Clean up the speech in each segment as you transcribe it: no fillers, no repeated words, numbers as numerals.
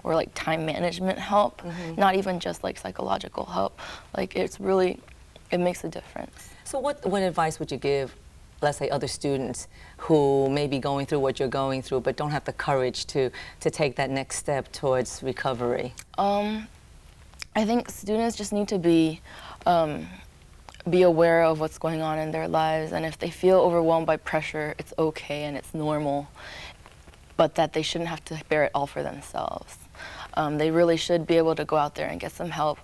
or like time management help, not even just like psychological help. Like it's really, it makes a difference. So what advice would you give, let's say, other students who may be going through what you're going through but don't have the courage to take that next step towards recovery? I think students just need to be aware of what's going on in their lives, and if they feel overwhelmed by pressure, it's okay and it's normal, but that they shouldn't have to bear it all for themselves. They really should be able to go out there and get some help.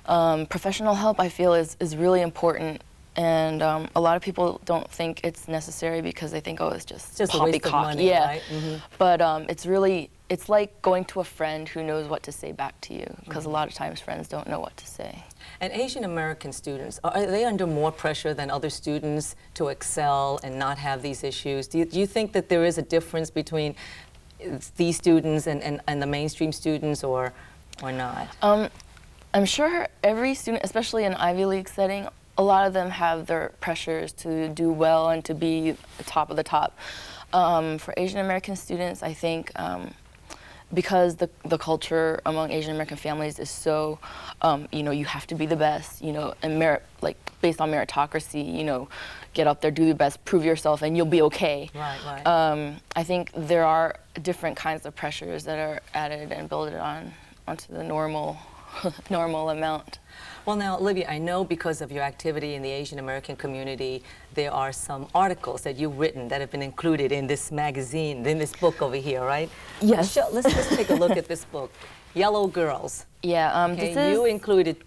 Professional help, I feel, is really important, and a lot of people don't think it's necessary because they think, oh, it's just a waste of money, yeah. right? But it's like going to a friend who knows what to say back to you, because a lot of times friends don't know what to say. And Asian American students, are they under more pressure than other students to excel and not have these issues? Do you think that there is a difference between these students and the mainstream students, or not? I'm sure every student, especially in Ivy League setting, a lot of them have their pressures to do well and to be the top of the top. For Asian American students, I think because the culture among Asian American families is so, you know, you have to be the best, you know, and like based on meritocracy, you know, get up there, do your best, prove yourself, and you'll be okay. Right, right. I think there are different kinds of pressures that are added and built onto the normal amount. Well, now, Olivia, I know because of your activity in the Asian American community, there are some articles that you've written that have been included in this magazine, in this book over here, right? Yes. Let's just take a look at this book, Yellow Girls. Yeah, okay,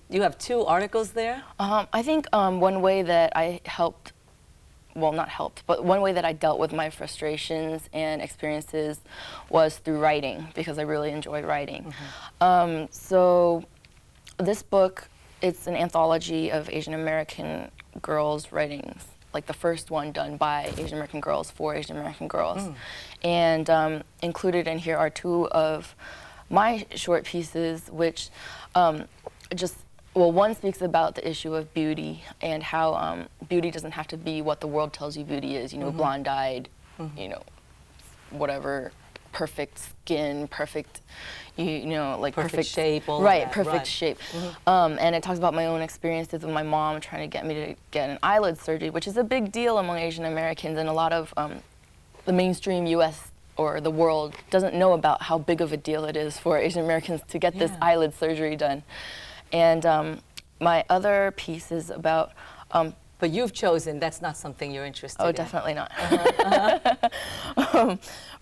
you have 2 articles there? I think one way that I helped, well, not helped, but one way that I dealt with my frustrations and experiences was through writing, because I really enjoy writing. So this book, it's an anthology of Asian American girls' writings, like the first one done by Asian American girls for Asian American girls. And included in here are 2 of my short pieces, which one speaks about the issue of beauty and how beauty doesn't have to be what the world tells you beauty is, you know, blonde-eyed, you know, whatever, perfect skin, perfect, you know, like perfect shape, all right, that, perfect shape. And it talks about my own experiences with my mom trying to get me to get an eyelid surgery, which is a big deal among Asian Americans, and a lot of the mainstream U.S. or the world doesn't know about how big of a deal it is for Asian Americans to get this eyelid surgery done. And my other piece is about but you've chosen that's not something you're interested in. Oh, definitely not.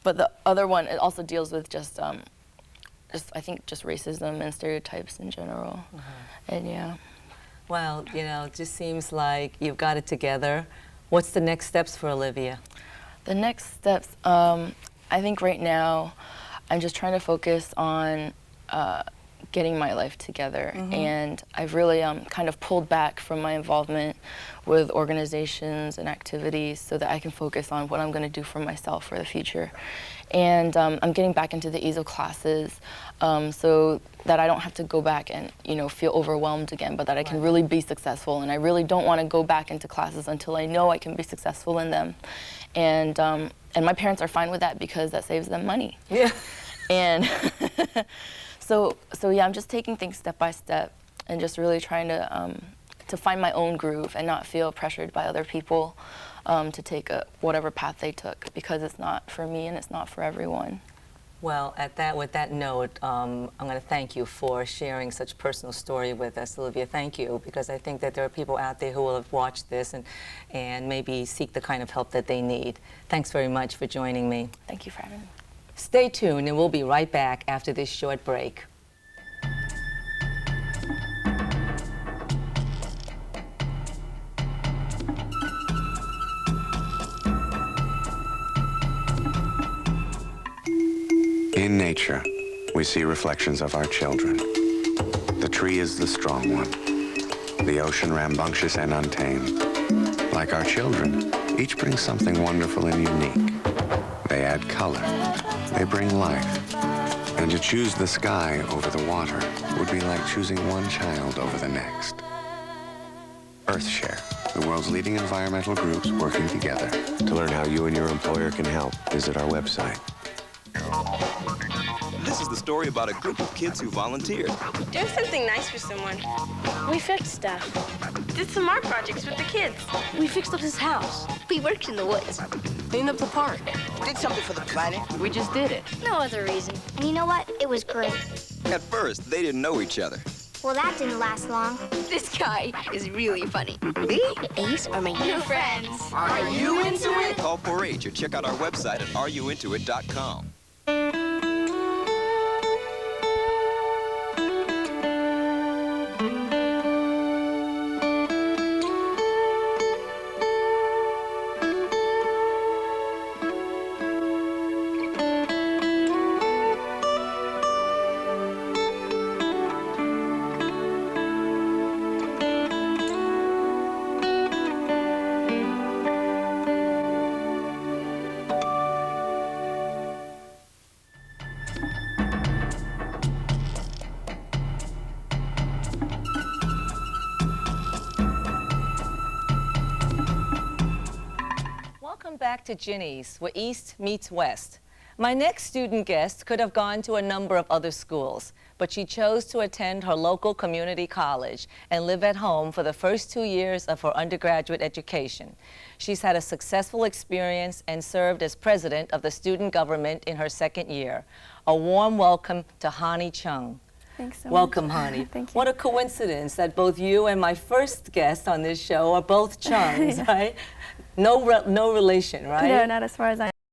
But the other one, it also deals with just I think just racism and stereotypes in general. And yeah. Well, you know, it just seems like you've got it together. What's the next steps for Olivia? The next steps, I think right now, I'm just trying to focus on getting my life together, and I've really kind of pulled back from my involvement with organizations and activities so that I can focus on what I'm going to do for myself for the future. And I'm getting back into the EASL classes so that I don't have to go back and, you know, feel overwhelmed again, but that I can really be successful. And I really don't want to go back into classes until I know I can be successful in them. And my parents are fine with that because that saves them money. Yeah. And so yeah, I'm just taking things step by step and just really trying to find my own groove and not feel pressured by other people to take whatever path they took, because it's not for me and it's not for everyone. Well, with that note, I'm going to thank you for sharing such personal story with us, Olivia. Thank you, because I think that there are people out there who will have watched this and maybe seek the kind of help that they need. Thanks very much for joining me. Thank you for having me. Stay tuned, and we'll be right back after this short break. In nature, we see reflections of our children. The tree is the strong one, the ocean rambunctious and untamed. Like our children, each brings something wonderful and unique. They add color, they bring life. And to choose the sky over the water would be like choosing one child over the next. EarthShare, the world's leading environmental groups working together. To learn how you and your employer can help, visit our website. This is the story about a group of kids who volunteered. Doing something nice for someone. We fixed stuff. Did some art projects with the kids. We fixed up his house. We worked in the woods. Cleaned up the park. Did something for the planet. We just did it. No other reason. And you know what? It was great. At first, they didn't know each other. Well, that didn't last long. This guy is really funny. Me? These are my new friends. Are you into it? Call 4-H or check out our website at areyouintoit.com. Welcome back to Ginny's, where East meets West. My next student guest could have gone to a number of other schools, but she chose to attend her local community college and live at home for the first 2 years of her undergraduate education. She's had a successful experience and served as president of the student government in her second year. A warm welcome to Hani Chung. Thanks so Welcome, much. Hani. Thank you. What a coincidence that both you and my first guest on this show are both Chungs, right? No relation, right? No, not as far as I